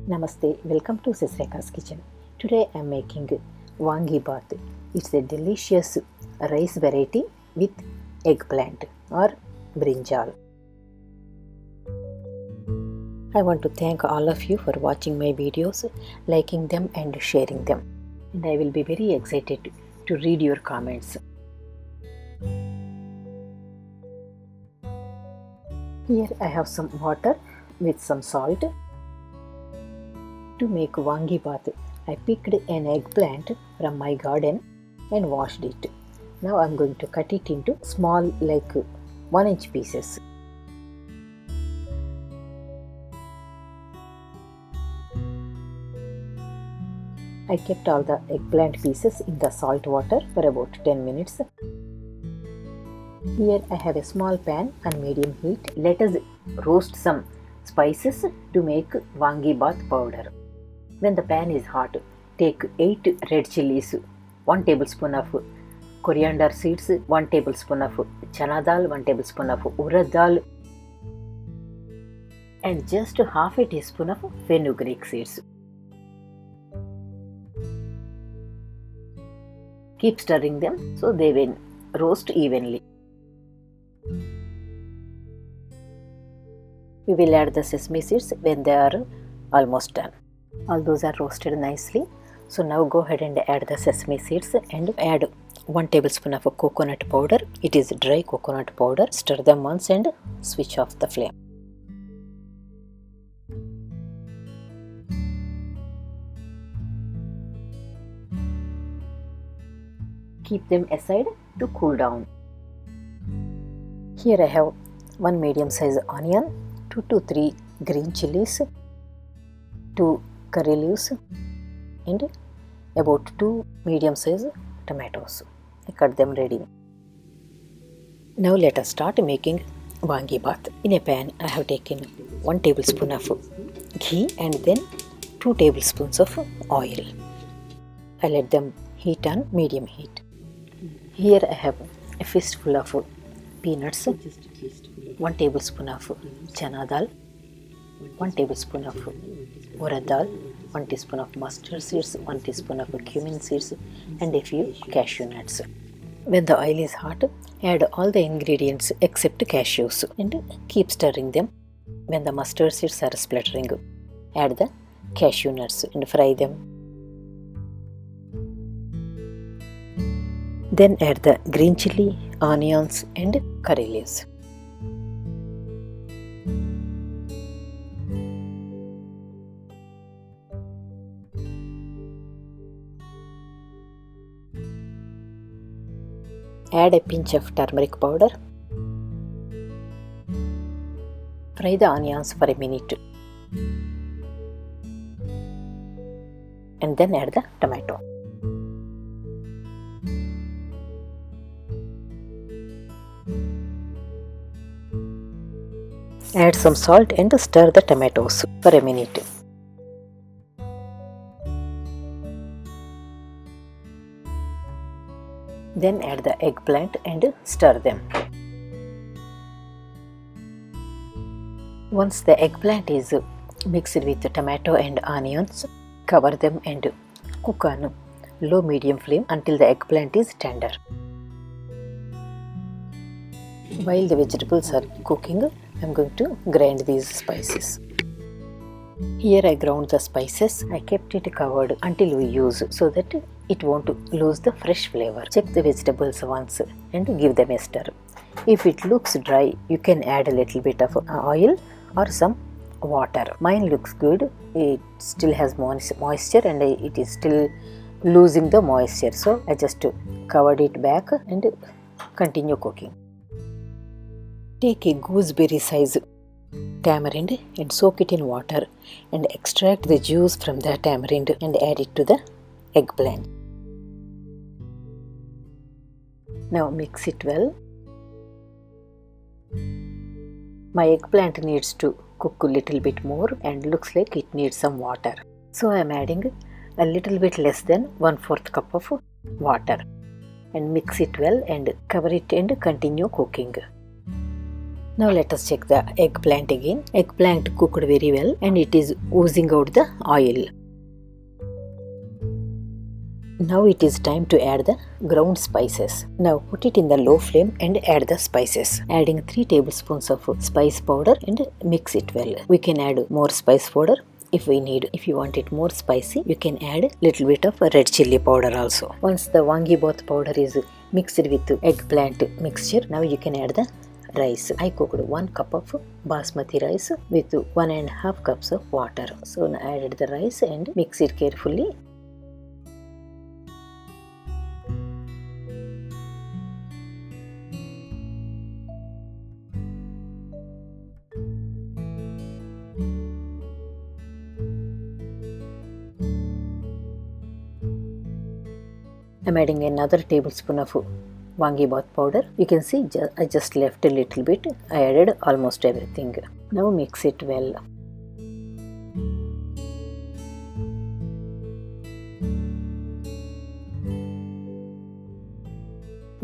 Namaste, welcome to Sisreka's kitchen. Today I am making Vangi bath. It's a delicious rice variety with eggplant or brinjal. I want to thank all of you for watching my videos, liking them and sharing them. And I will be very excited to read your comments. Here I have some water with some salt. To make Vangi bath, I picked an eggplant from my garden and washed it. Now I am going to cut it into small like 1-inch pieces. I kept all the eggplant pieces in the salt water for about 10 minutes. Here I have a small pan on medium heat. Let us roast some spices to make Vangi bath powder. When the pan is hot, take 8 red chilies, 1 tablespoon of coriander seeds, 1 tablespoon of chana dal, 1 tablespoon of urad dal, and just half a teaspoon of fenugreek seeds. Keep stirring them so they will roast evenly. We will add the sesame seeds when they are almost done. All those are roasted nicely. So now go ahead and add the sesame seeds and add 1 tablespoon of coconut powder. It is dry coconut powder. Stir them once and switch off the flame. Keep them aside to cool down. Here I have 1 medium size onion, 2 to 3 green chilies, 2 curry leaves and about 2 medium size tomatoes. I cut them ready. Now let us start making Vangi bath. In a pan I have taken 1 tablespoon of ghee and then 2 tablespoons of oil. I let them heat on medium heat. Here I have a fistful of peanuts, 1 tablespoon of chana dal, 1 tablespoon of urad dal, 1 teaspoon of mustard seeds, 1 teaspoon of cumin seeds and a few cashew nuts. When the oil is hot, add all the ingredients except cashews and keep stirring them. When the mustard seeds are spluttering, add the cashew nuts and fry them. Then add the green chili, onions and curry leaves. Add a pinch of turmeric powder. Fry the onions for a minute. And then add the tomato. Add some salt and stir the tomatoes for a minute. Then add the eggplant and stir them. Once the eggplant is mixed with the tomato and onions, cover them and cook on low-medium flame until the eggplant is tender. While the vegetables are cooking, I am going to grind these spices. Here I ground the spices. I kept it covered until we use so that it won't lose the fresh flavor. Check the vegetables once and give them a stir. If it looks dry, you can add a little bit of oil or some water. Mine looks good. It still has moisture and it is still losing the moisture. So I just covered it back and continue cooking. Take a gooseberry size tamarind and soak it in water and extract the juice from the tamarind and add it to the eggplant. Now mix it well. My eggplant needs to cook a little bit more and looks like it needs some water. So I am adding a little bit less than 1/4 cup of water and mix it well and cover it and continue cooking. Now let us check the eggplant again. Eggplant cooked very well and it is oozing out the oil. Now it is time to add the ground spices. Now put it in the low flame and add the spices. Adding 3 tablespoons of spice powder and mix it well. We can add more spice powder if we need. If you want it more spicy, you can add little bit of red chili powder also. Once the wangibath powder is mixed with eggplant mixture, now you can add the rice. I cooked 1 cup of basmati rice with 1.5 cups of water. So I added the rice and mix it carefully. I'm adding another tablespoon of wangibath powder. You can see I just left a little bit. I added almost everything. Now mix it well.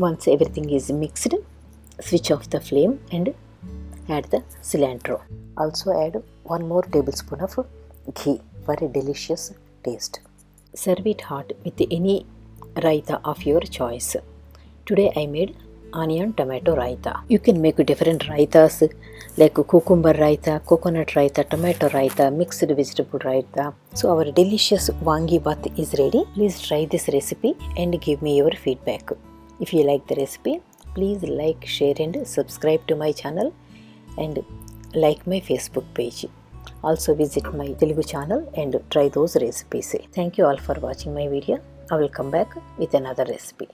Once everything is mixed, switch off the flame and add the cilantro. Also add 1 more tablespoon of ghee for a delicious taste. Serve it hot with any raita of your choice. Today I made onion tomato raita. You can make different raitas like cucumber raita, coconut raita, tomato raita, mixed vegetable raita. So our delicious wangibath is ready. Please try this recipe and give me your feedback. If you like the recipe, please like, share and subscribe to my channel and like my Facebook page. Also visit my Telugu channel and try those recipes. Thank you all for watching my video. I will come back with another recipe.